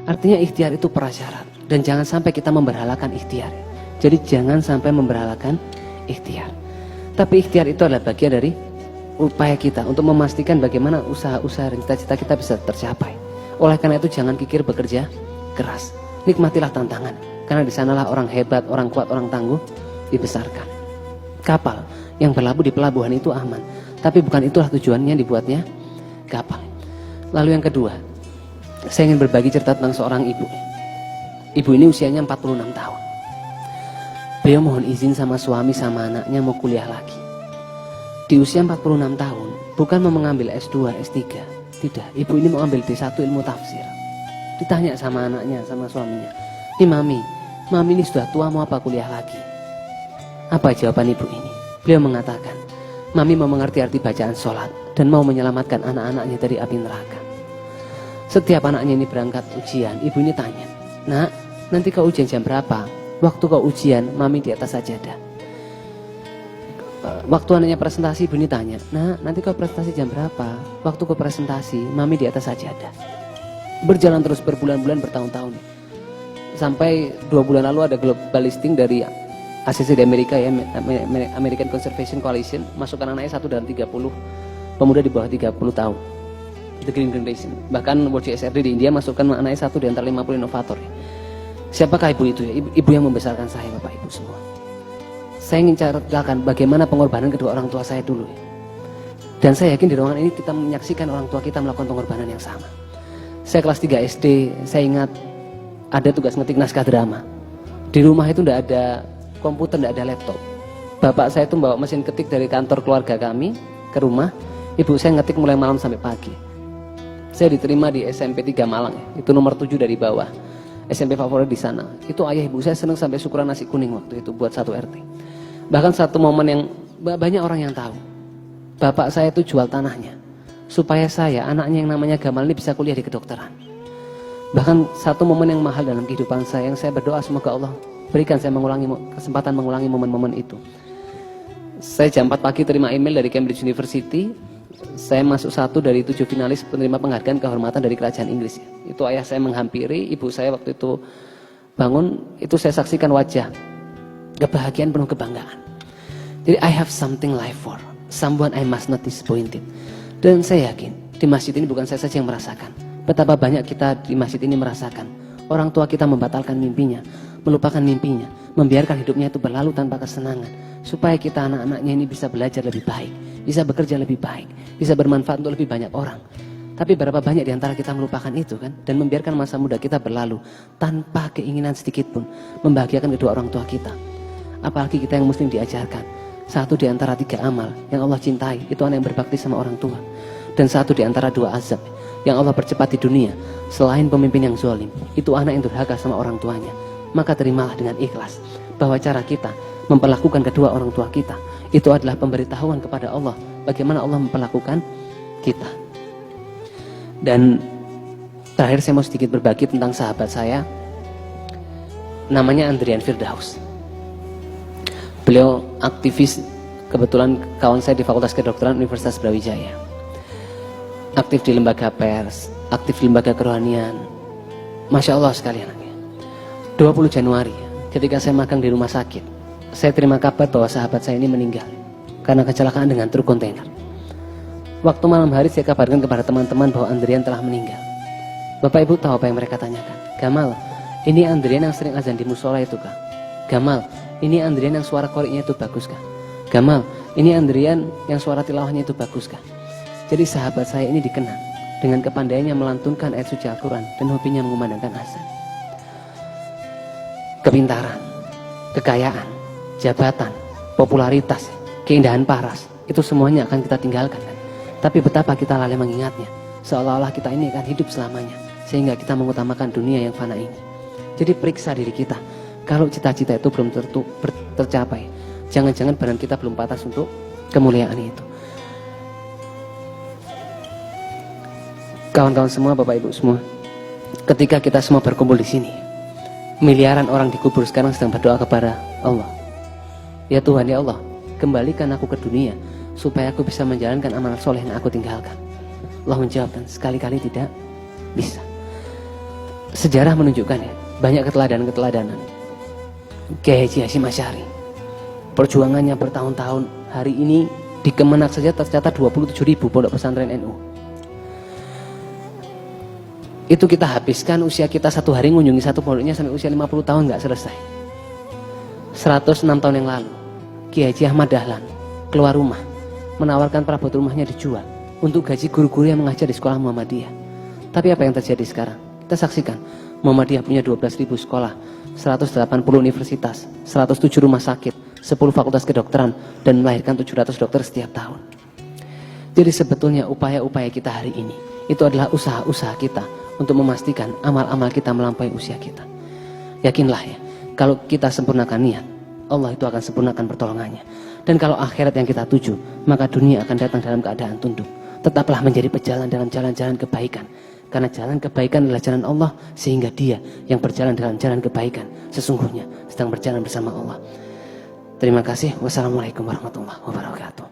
Artinya ikhtiar itu prasyarat. Dan jangan sampai kita memberhalakan ikhtiar. Jadi jangan sampai memberhalakan ikhtiar. Tapi ikhtiar itu adalah bagian dari upaya kita untuk memastikan bagaimana usaha-usaha dan cita-cita kita bisa tercapai. Oleh karena itu jangan kikir bekerja keras. Nikmatilah tantangan. Karena di sanalah orang hebat, orang kuat, orang tangguh dibesarkan. Kapal yang berlabuh di pelabuhan itu aman. Tapi bukan itulah tujuannya dibuatnya kapal. Lalu yang kedua, saya ingin berbagi cerita tentang seorang ibu. Ibu ini usianya 46 tahun. Beliau mohon izin sama suami sama anaknya mau kuliah lagi. Di usia 46 tahun, bukan mau mengambil S2, S3. Tidak, ibu ini mau ambil D1 ilmu tafsir. Ditanya sama anaknya, sama suaminya, "Ini mami ini sudah tua mau apa kuliah lagi?" Apa jawaban ibu ini? Beliau mengatakan, "Mami mau mengerti arti bacaan sholat dan mau menyelamatkan anak-anaknya dari api neraka." Setiap anaknya ini berangkat ujian, ibu ini tanya, "Nak, nanti kau ujian jam berapa? Waktu kau ujian, mami di atas sajadah." Waktu anaknya presentasi, ibu ini tanya, "Nak, nanti kau presentasi jam berapa? Waktu kau presentasi, mami di atas sajadah." Berjalan terus berbulan-bulan, bertahun-tahun. Sampai 2 bulan lalu ada global listing dari ACC di Amerika ya, American Conservation Coalition, masukkan anaknya 1 dalam 30 pemuda di bawah 30 tahun. The Green Generation. Bahkan World GSRD di India masukkan anaknya 1 di antara 50 inovator. Siapakah ibu itu ya? Ibu yang membesarkan saya, Bapak Ibu semua. Saya ingin ceritakan bagaimana pengorbanan kedua orang tua saya dulu. Dan saya yakin di ruangan ini kita menyaksikan orang tua kita melakukan pengorbanan yang sama. Saya kelas 3 SD, saya ingat ada tugas ngetik naskah drama. Di rumah itu tidak ada komputer, tidak ada laptop. Bapak saya itu bawa mesin ketik dari kantor keluarga kami ke rumah. Ibu saya ngetik mulai malam sampai pagi. Saya diterima di SMP 3 Malang, itu nomor 7 dari bawah. SMP favorit di sana. Itu ayah ibu saya senang sampai syukuran nasi kuning waktu itu buat 1 RT. Bahkan satu momen yang banyak orang yang tahu. Bapak saya itu jual tanahnya supaya saya, anaknya yang namanya Gamal ini bisa kuliah di kedokteran. Bahkan satu momen yang mahal dalam kehidupan saya, yang saya berdoa semoga Allah berikan saya kesempatan mengulangi momen-momen itu. Saya jam 4 pagi terima email dari Cambridge University. Saya masuk 1 dari 7 finalis penerima penghargaan kehormatan dari kerajaan Inggris. Itu ayah saya menghampiri, ibu saya waktu itu bangun, itu saya saksikan wajah kebahagiaan penuh kebanggaan. Jadi I have something life for, someone I must not disappointed. Dan saya yakin di masjid ini bukan saya saja yang merasakan. Betapa banyak kita di masjid ini merasakan orang tua kita membatalkan mimpinya, melupakan mimpinya, membiarkan hidupnya itu berlalu tanpa kesenangan, supaya kita anak-anaknya ini bisa belajar lebih baik, bisa bekerja lebih baik, bisa bermanfaat untuk lebih banyak orang. Tapi berapa banyak di antara kita melupakan itu kan, dan membiarkan masa muda kita berlalu tanpa keinginan sedikit pun membahagiakan kedua orang tua kita. Apalagi kita yang muslim diajarkan 1 di antara 3 amal yang Allah cintai itu anak yang berbakti sama orang tua, dan 1 di antara 2 azab yang Allah percepat di dunia selain pemimpin yang zalim itu anak yang durhaka sama orang tuanya. Maka terimalah dengan ikhlas bahwa cara kita memperlakukan kedua orang tua kita itu adalah pemberitahuan kepada Allah bagaimana Allah memperlakukan kita. Dan terakhir saya mau sedikit berbagi tentang sahabat saya, namanya Andrian Firdaus. Beliau aktivis, kebetulan kawan saya di Fakultas Kedokteran Universitas Brawijaya. Aktif di lembaga pers, aktif di lembaga kerohanian. Masya Allah sekali anaknya. 20 Januari ketika saya magang di rumah sakit, saya terima kabar bahwa sahabat saya ini meninggal karena kecelakaan dengan truk kontainer. Waktu malam hari saya kabarkan kepada teman-teman bahwa Andrian telah meninggal. Bapak Ibu tahu apa yang mereka tanyakan? "Gamal, ini Andrian yang sering azan di musola itu kah? Gamal, ini Andrian yang suara koriknya itu bagus kah? Gamal, ini Andrian yang suara tilawahnya itu bagus kah?" Jadi sahabat saya ini dikenal dengan kepandaiannya melantunkan ayat suci Al-Quran dan hobinya mengumandangkan azan. Kepintaran, kekayaan, jabatan, popularitas, keindahan paras, itu semuanya akan kita tinggalkan kan? Tapi betapa kita lalai mengingatnya, seolah-olah kita ini akan hidup selamanya, sehingga kita mengutamakan dunia yang fana ini. Jadi periksa diri kita, kalau cita-cita itu belum tercapai, jangan-jangan badan kita belum pantas untuk kemuliaan itu. Kawan-kawan semua, Bapak Ibu semua, ketika kita semua berkumpul di sini, miliaran orang dikubur sekarang sedang berdoa kepada Allah. Ya Tuhan, ya Allah, kembalikan aku ke dunia supaya aku bisa menjalankan amal soleh yang aku tinggalkan. Allah menjawab, dan sekali-kali tidak bisa. sejarah menunjukkan ya, banyak keteladanan-keteladanan. Kiai Haji Hasyim Asy'ari, perjuangannya bertahun-tahun, hari ini di Kemenak saja tercatat 27.000 pondok pesantren NU. Itu kita habiskan usia kita satu hari mengunjungi satu pondoknya sampai usia 50 tahun nggak selesai. 106 tahun yang lalu, Kiai Haji Ahmad Dahlan keluar rumah, menawarkan perabot rumahnya dijual untuk gaji guru-guru yang mengajar di sekolah Muhammadiyah. Tapi apa yang terjadi sekarang? Kita saksikan, Muhammadiyah punya 12.000 sekolah, 180 universitas, 107 rumah sakit, 10 fakultas kedokteran, dan melahirkan 700 dokter setiap tahun. Jadi sebetulnya upaya-upaya kita hari ini, itu adalah usaha-usaha kita untuk memastikan amal-amal kita melampaui usia kita. Yakinlah ya, kalau kita sempurnakan niat, Allah itu akan sempurnakan pertolongannya. Dan kalau akhirat yang kita tuju, maka dunia akan datang dalam keadaan tunduk. Tetaplah menjadi pejalan dalam jalan-jalan kebaikan. Karena jalan kebaikan adalah jalan Allah, sehingga dia yang berjalan dalam jalan kebaikan sesungguhnya sedang berjalan bersama Allah. Terima kasih. Wassalamualaikum warahmatullahi wabarakatuh.